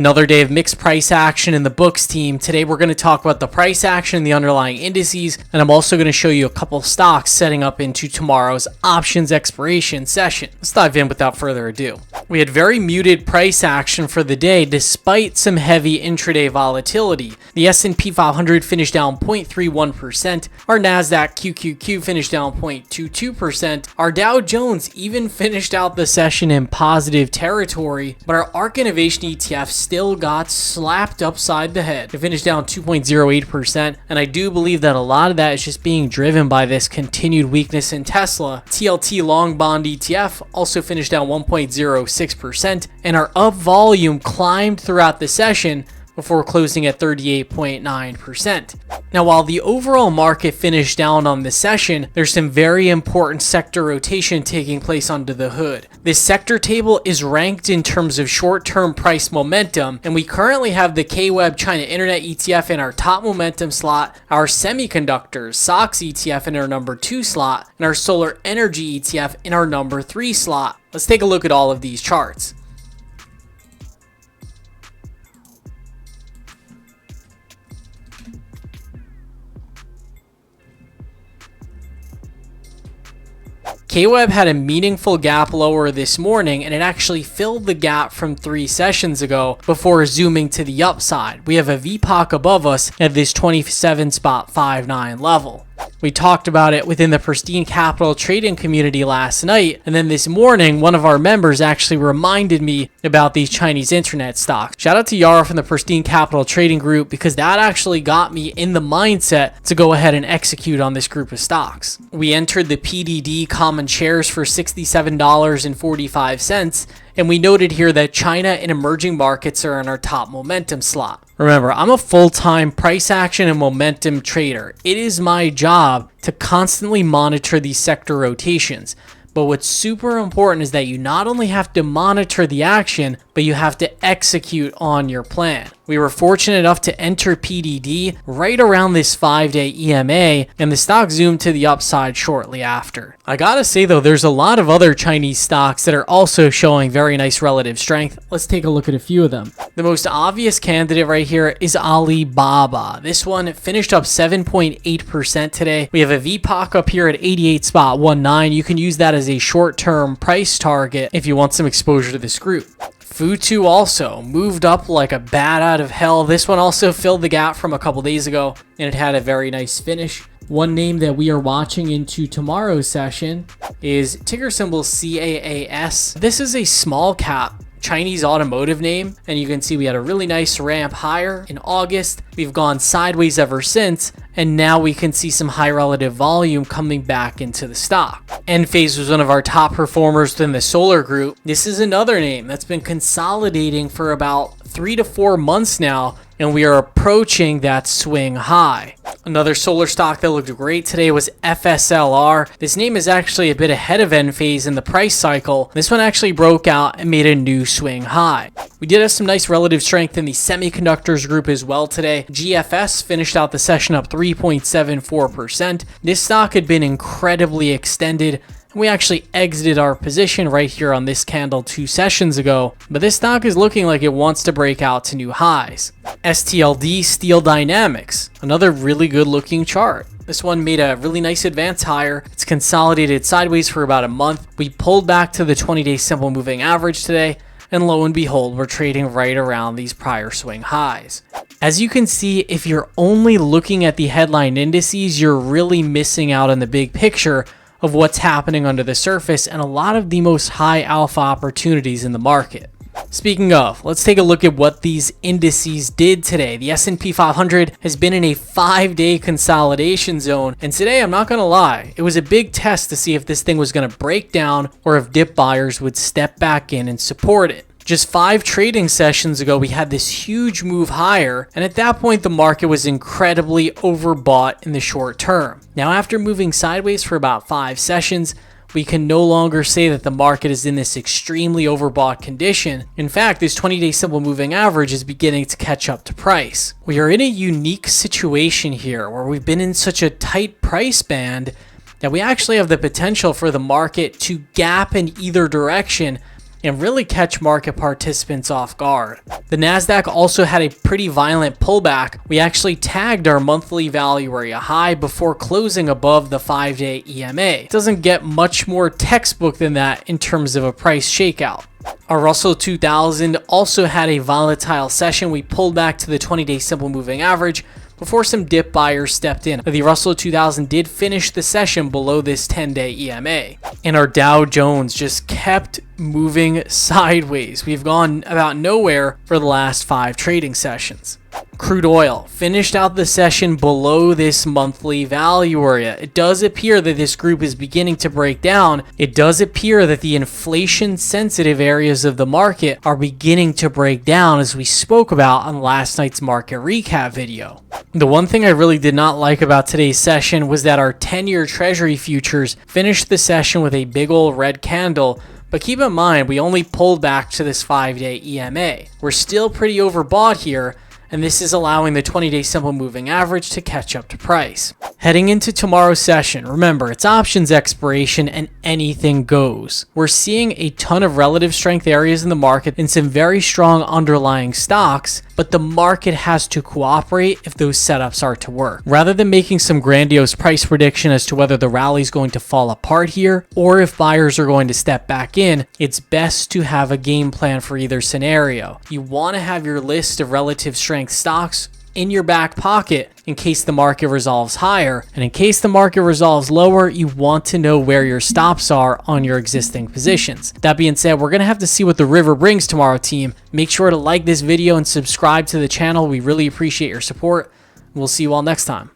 Another day of mixed price action in the books, team. Today we're going to talk about the price action in the underlying indices, and I'm also going to show you a couple stocks setting up into tomorrow's options expiration session. Let's dive in without further ado. We had very muted price action for the day despite some heavy intraday volatility. The S&P 500 finished down 0.31%, our Nasdaq QQQ finished down 0.22%, our Dow Jones even finished out the session in positive territory, but our ARK Innovation ETF still got slapped upside the head. It finished down 2.08%, and I do believe that a lot of that is just being driven by this continued weakness in Tesla. TLT long bond ETF also finished down 1.06%, and our up volume climbed throughout the session before closing at 38.9%. Now, while the overall market finished down on the session, there's some very important sector rotation taking place under the hood. This sector table is ranked in terms of short-term price momentum, and we currently have the KWEB China Internet ETF in our top momentum slot, our semiconductors SOX ETF in our number 2 slot, and our solar energy ETF in our number 3 slot. Let's take a look at all of these charts. KWEB had a meaningful gap lower this morning, and it actually filled the gap from 3 sessions ago before zooming to the upside. We have a VPOC above us at this 27.59 level. We talked about it within the Pristine Capital trading community last night, and then this morning, one of our members actually reminded me about these Chinese internet stocks. Shout out to Yara from the Pristine Capital trading group, because that actually got me in the mindset to go ahead and execute on this group of stocks. We entered the PDD common shares for $67.45, and we noted here that China and emerging markets are in our top momentum slot. Remember, I'm a full-time price action and momentum trader. It is my job to constantly monitor these sector rotations. But what's super important is that you not only have to monitor the action, but you have to execute on your plan. We were fortunate enough to enter PDD right around this 5-day EMA, and the stock zoomed to the upside shortly after. I gotta say though, there's a lot of other Chinese stocks that are also showing very nice relative strength. Let's take a look at a few of them. The most obvious candidate right here is Alibaba. This one finished up 7.8% today. We have a VPOC up here at 88.19. You can use that as a short-term price target if you want some exposure to this group. Futu also moved up like a bat out of hell. This one also filled the gap from a couple days ago, and it had a very nice finish. One name that we are watching into tomorrow's session is ticker symbol CAAS. This is a small cap Chinese automotive name, and you can see we had a really nice ramp higher in August. We've gone sideways ever since, and now we can see some high relative volume coming back into the stock. ENPH was one of our top performers within the solar group. This is another name that's been consolidating for about 3 to 4 months now, and we are approaching that swing high. Another solar stock that looked great today was FSLR. This name is actually a bit ahead of ENPH in the price cycle. This one actually broke out and made a new swing high. We did have some nice relative strength in the semiconductors group as well today. GFS finished out the session up 3.74%. This stock had been incredibly extended. We actually exited our position right here on this candle 2 sessions ago, but this stock is looking like it wants to break out to new highs. STLD Steel Dynamics, another really good looking chart. This one made a really nice advance higher. It's consolidated sideways for about a month. We pulled back to the 20-day simple moving average today, and lo and behold, we're trading right around these prior swing highs. As you can see, if you're only looking at the headline indices, you're really missing out on the big picture of what's happening under the surface and a lot of the most high alpha opportunities in the market. Speaking of, let's take a look at what these indices did today. The S&P 500 has been in a 5-day consolidation zone, and today, I'm not gonna lie, it was a big test to see if this thing was gonna break down or if dip buyers would step back in and support it. Just 5 trading sessions ago, we had this huge move higher, and at that point, the market was incredibly overbought in the short term. Now, after moving sideways for about 5 sessions, we can no longer say that the market is in this extremely overbought condition. In fact, this 20-day simple moving average is beginning to catch up to price. We are in a unique situation here where we've been in such a tight price band that we actually have the potential for the market to gap in either direction and really catch market participants off guard. The Nasdaq also had a pretty violent pullback. We actually tagged our monthly value area high before closing above the 5-day EMA. It doesn't get much more textbook than that in terms of a price shakeout. Our Russell 2000 also had a volatile session. We pulled back to the 20-day simple moving average before some dip buyers stepped in. The Russell 2000 did finish the session below this 10-day EMA. And our Dow Jones just kept moving sideways. We've gone about nowhere for the last 5 trading sessions. Crude oil finished out the session below this monthly value area. It does appear that this group is beginning to break down. It does appear that the inflation sensitive areas of the market are beginning to break down, as we spoke about on last night's market recap video. The one thing I really did not like about today's session was that our 10-year treasury futures finished the session with a big old red candle. But keep in mind, we only pulled back to this 5-day EMA. We're still pretty overbought here, and this is allowing the 20-day simple moving average to catch up to price. Heading into tomorrow's session, remember, it's options expiration and anything goes. We're seeing a ton of relative strength areas in the market and some very strong underlying stocks, but the market has to cooperate if those setups are to work. Rather than making some grandiose price prediction as to whether the rally is going to fall apart here or if buyers are going to step back in, it's best to have a game plan for either scenario. You want to have your list of relative strength stocks in your back pocket in case the market resolves higher, and in case the market resolves lower, you want to know where your stops are on your existing positions. That being said, we're going to have to see what the river brings tomorrow, team. Make sure to like this video and subscribe to the channel. We really appreciate your support. We'll see you all next time.